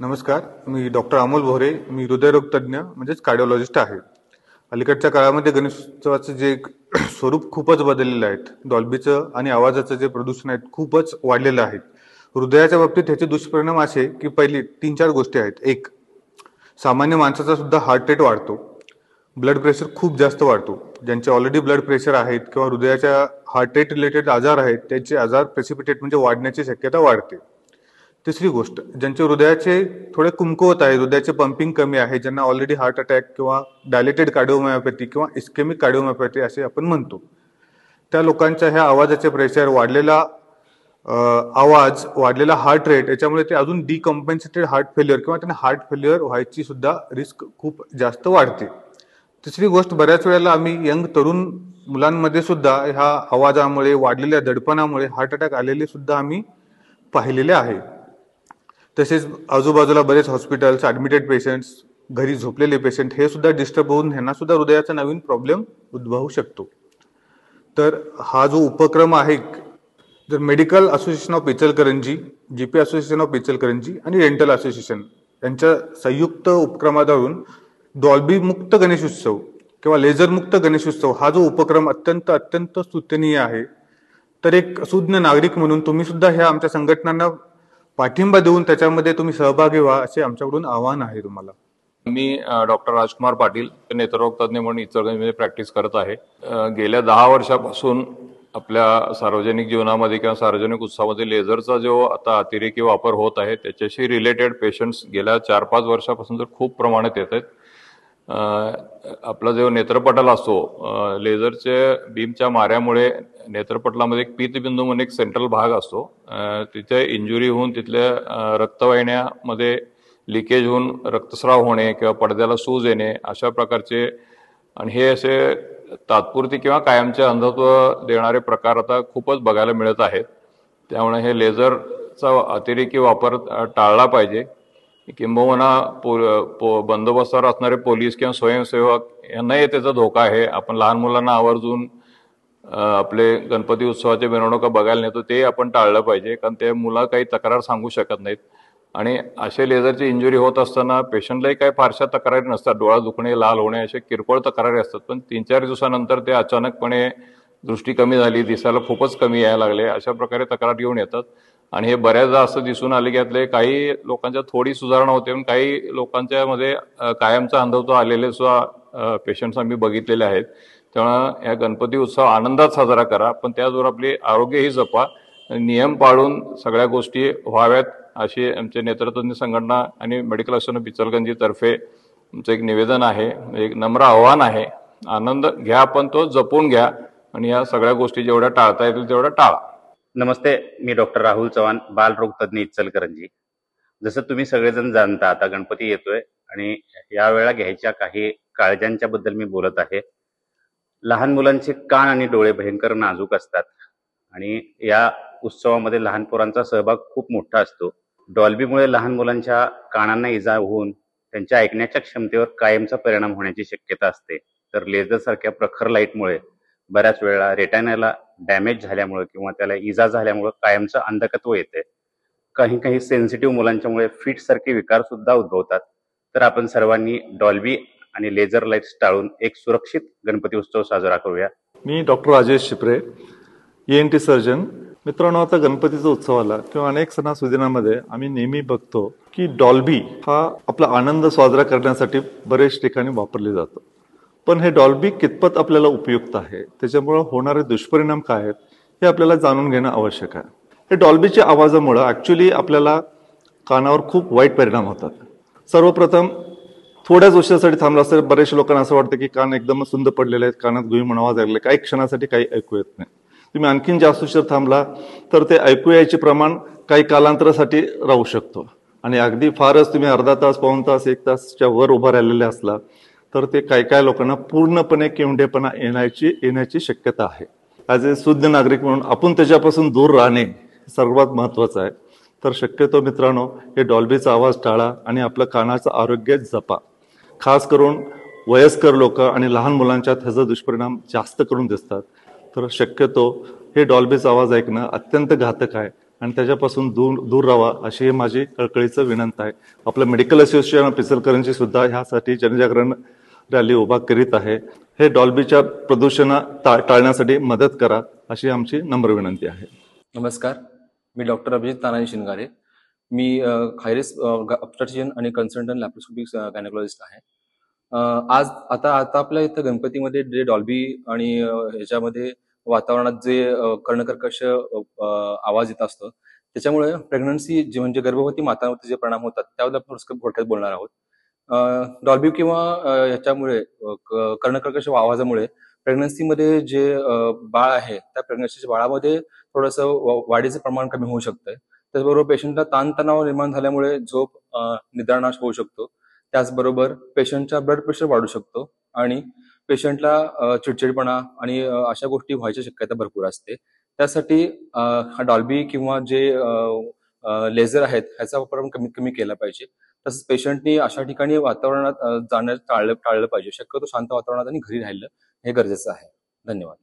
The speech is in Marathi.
नमस्कार, मी डॉक्टर अमोल भोरे. मी हृदयरोग तज्ज्ञ म्हणजेच कार्डिओलॉजिस्ट आहे. अलीकडच्या काळामध्ये गणेशोत्सवाचं जे स्वरूप खूपच बदललेलं आहे. डॉल्बीचं आणि आवाजाचं जे प्रदूषण आहे खूपच वाढलेलं आहे. हृदयाच्या बाबतीत ह्याचे दुष्परिणाम असे की पहिली 3-4 गोष्टी आहेत. एक, सामान्य माणसाचा सुद्धा हार्ट रेट वाढतो. ब्लड प्रेशर खूप जास्त वाढतो. ज्यांचे ऑलरेडी ब्लड प्रेशर आहेत किंवा हृदयाच्या हार्ट रेट रिलेटेड आजार आहेत त्याचे आजार प्रेसिपिटेट म्हणजे वाढण्याची शक्यता वाढते. तिसरी गोष्ट, ज्यांचे हृदयाचे थोडे कमकुवत आहे, हृदयाचे पंपिंग कमी आहे, ज्यांना ऑलरेडी हार्ट अटॅक किंवा डायलेटेड कार्डिओमायोपॅथी किंवा इस्केमिक कार्डिओमायोपॅथी असे आपण म्हणतो, त्या लोकांच्या ह्या आवाजाचे प्रेशर, वाढलेला आवाज, वाढलेला हार्ट रेट याच्यामुळे ते अजून डिकम्पेन्सेटेड हार्ट फेल्युअर किंवा त्यांना हार्ट फेल्युअर व्हायची सुद्धा रिस्क खूप जास्त वाढते. तिसरी गोष्ट, बऱ्याच वेळेला आम्ही यंग तरुण मुलांमध्ये सुद्धा ह्या आवाजामुळे, वाढलेल्या दडपणामुळे हार्ट अटॅक आलेले सुद्धा आम्ही पाहिलेले आहे. तसेच आजूबाजूला बरेच हॉस्पिटल्स, ॲडमिटेड पेशंट्स, घरी झोपलेले पेशंट हे सुद्धा डिस्टर्ब होऊन ह्यांना सुद्धा हृदयाचा नवीन प्रॉब्लेम उद्भवू शकतो. तर हा जो उपक्रम आहे, जर medical association of Ichalkaranji, GP association of Ichalkaranji आणि डेंटल असोसिएशन यांच्या संयुक्त उपक्रमाद्वारे डॉल्बी मुक्त गणेशोत्सव किंवा लेझर मुक्त गणेशोत्सव हा जो उपक्रम अत्यंत स्तुत्यनीय आहे. तर एक सुज्ञ नागरिक म्हणून तुम्ही सुद्धा ह्या आमच्या संघटनांना पाठिंबा देऊन त्याच्यामध्ये तुम्ही सहभागी व्हा असे आमच्याकडून आवाहन आहे तुम्हाला. मी डॉक्टर राजकुमार पाटील, नेत्ररोग तज्ज्ञ म्हणून इचलकरंजीमध्ये प्रॅक्टिस करत आहे. गेल्या 10 वर्षापासून आपल्या सार्वजनिक जीवनामध्ये किंवा सार्वजनिक उत्सवामध्ये लेझरचा जो आता अतिरेकी वापर होत आहे त्याच्याशी रिलेटेड पेशंट्स गेल्या 4-5 वर्षापासून तर खूप प्रमाणात येत आहेत. आपला जो नेत्रपटल असतो, लेझरच्या बीमच्या माऱ्यामुळे नेत्रपटलामध्ये एक पीतबिंदू म्हणून एक सेंट्रल भाग असतो, तिथे इंजुरी होऊन तिथल्या रक्तवाहिन्यामध्ये लिकेज होऊन रक्तस्राव होणे किंवा पडद्याला सूज येणे अशा प्रकारचे, आणि हे असे तात्पुरती किंवा कायमचे अंधत्व देणारे प्रकार आता खूपच बघायला मिळत आहेत. त्यामुळे हे लेझरचा अतिरेकी वापर टाळला पाहिजे. किंबहुना बंदोबस्तावर असणारे पोलीस किंवा स्वयंसेवक यांनाही त्याचा धोका आहे. आपण लहान मुलांना आवर्जून आपले गणपती उत्सवाच्या मिरवणुका बघायला नेतो, ते आपण टाळलं पाहिजे, कारण ते मुलं काही तक्रार सांगू शकत नाहीत. आणि असे लेझरची इंजुरी होत असताना पेशंटलाही काही फारशा तक्रारी नसतात. डोळा दुखणे, लाल होणे असे किरकोळ तक्रारी असतात, पण 3-4 दिवसानंतर ते अचानकपणे दृष्टी कमी झाली, दिसायला खूपच कमी यायला लागले, अशा प्रकारे तक्रार घेऊन येतात. आणि हे बऱ्याचदा असं दिसून आले की यातले काही लोकांच्या थोडी सुधारणा होते, पण काही लोकांच्या मध्ये कायमचा अंधत्व आलेले सुद्धा पेशंट्स आम्ही बघितलेले आहेत. त्यामुळे या गणपती उत्सव आनंदात साजरा करा, पण त्याचबरोबर आपले आरोग्यही जपा. नियम पाळून सगळ्या गोष्टी व्हाव्यात अशी आमचे नेत्रतज्ञ संघटना आणि मेडिकल असोसिएशन ऑफ इचलकरंजी तर्फे आमचं एक निवेदन आहे, एक नम्र आव्हान आहे. आनंद घ्या, पण तो जपून घ्या आणि या सगळ्या गोष्टी जेवढ्या टाळता येतील तेवढ्या टाळा. नमस्ते, मी डॉक्टर राहुल चव्हाण, बालरोग तज्ज्ञ इचलकरंजी. जसं तुम्ही सगळेजण जाणता, आता गणपती येतोय आणि यावेळेला घ्यायच्या काही काळज्यांच्या बद्दल मी बोलत आहे. लहान मुलांचे कान आणि डोळे भयंकर नाजूक असतात आणि या उत्सवामध्ये लहान पोरांचा सहभाग खूप मोठा असतो. डॉल्बीमुळे लहान मुलांच्या कानांना इजा होऊन त्यांच्या ऐकण्याच्या क्षमतेवर कायमचा परिणाम होण्याची शक्यता असते. तर लेझर सारख्या प्रखर लाईटमुळे बऱ्याच वेळा रेटायनाला डॅमेज झाल्यामुळे किंवा त्याला इजा झाल्यामुळे कायमचं अंधत्व येते. काही सेन्सिटिव्ह मुलांच्यामुळे फिट सारखे विकार सुद्धा उद्भवतात. तर आपण सर्वांनी डॉल्बी आणि लेझर लाईट्स टाळून एक सुरक्षित गणपती उत्सव साजरा करूया. मी डॉक्टर राजेश शिपरे, ENT सर्जन. मित्रांनो, आता गणपतीचा उत्सवाला किंवा अनेक सणासुदीनामध्ये आम्ही नेहमी बघतो की डॉल्बी हा आपला आनंद साजरा करण्यासाठी बरेच ठिकाणी वापरले जातो. पण हे डॉल्बी कितपत आपल्याला उपयुक्त आहे, त्याच्यामुळे होणारे दुष्परिणाम काय आहेत हे आपल्याला जाणून घेणं आवश्यक आहे. हे डॉल्बीच्या आवाजामुळे ऍक्च्युली आपल्याला कानावर खूप वाईट परिणाम होतात. सर्वप्रथम थोड्याच उशिरासाठी थांबला असतं, बरेचशा लोकांना असं वाटतं की कान एकदम सुंद पडलेले आहेत, कानात घुईमून आवाज ऐकले, काही क्षणासाठी काही ऐकू येत नाही. तुम्ही आणखीन जास्त उशीर थांबला तर ते ऐकू यायचे प्रमाण काही कालांतरासाठी राहू शकतो. आणि अगदी फारच तुम्ही अर्धा तास, पाऊण तास, 1 तासच्या वर उभा राहिलेले असला तर ते काही लोकांना पूर्णपणे किवंढेपणा येण्याची शक्यता आहे. ॲज ए शुद्ध नागरिक म्हणून आपण त्याच्यापासून दूर राहणे सर्वात महत्वाचं आहे. तर शक्यतो मित्रांनो, हे डॉल्बीचा आवाज टाळा आणि आपलं कानाचं आरोग्य जपा. खास करून वयस्कर लोक आणि लहान मुलांच्यात ह्याचा दुष्परिणाम जास्त करून दिसतात. तर शक्यतो हे डॉल्बीचा आवाज ऐकणं अत्यंत घातक आहे आणि त्याच्यापासून दूर राहा अशी ही माझी कळकळीचं विनंती आहे. आपलं मेडिकल असोसिएशन ऑफ इचलकरंजी सुद्धा ह्यासाठी जनजागरण रॅली उभा करीत आहे. हे डॉल्बीच्या प्रदूषण टाळण्यासाठी मदत करा अशी आमची नम्र विनंती आहे. नमस्कार, मी डॉक्टर अभिजित तानाजी शिंगारे. मी हायरिस्क ऑब्स्टेट्रिशियन आणि कन्सल्टंट लॅप्रोस्कोपिक गायनेकॉलॉजिस्ट आहे. आता आपल्या इथं गणपतीमध्ये जे डॉल्बी आणि ह्याच्यामध्ये वातावरणात जे कर्णकर्कश आवाज येत असतो, त्याच्यामुळे प्रेग्नन्सी जे म्हणजे गर्भवती मातांवरती जे परिणाम होतात त्याबद्दल आपण थोडक्यात बोलणार आहोत. डॉल्बी किंवा ह्याच्यामुळे कर्णकर्कश आवाजामुळे प्रेग्नन्सीमध्ये जे बाळ आहे त्या प्रेग्नन्सीच्या बाळामध्ये थोडंसं वाढीचं प्रमाण कमी होऊ शकतंय. त्याचबरोबर पेशंटला ताणतणाव निर्माण झाल्यामुळे झोप निद्रानाश होऊ शकतो. त्याचबरोबर पेशंटचा ब्लड प्रेशर वाढू शकतो आणि पेशंटला चिडचिडपणा आणि अशा गोष्टी व्हायची शक्यता भरपूर असते. त्यासाठी हा डॉल्बी किंवा जे लेझर आहेत ह्याचा वापर आपण कमीत कमी केला पाहिजे. तसंच पेशंटनी अशा ठिकाणी वातावरणात जाण्यास टाळलं पाहिजे. शक्यतो शांत वातावरणात आणि घरी राहिलं हे गरजेचं आहे. धन्यवाद.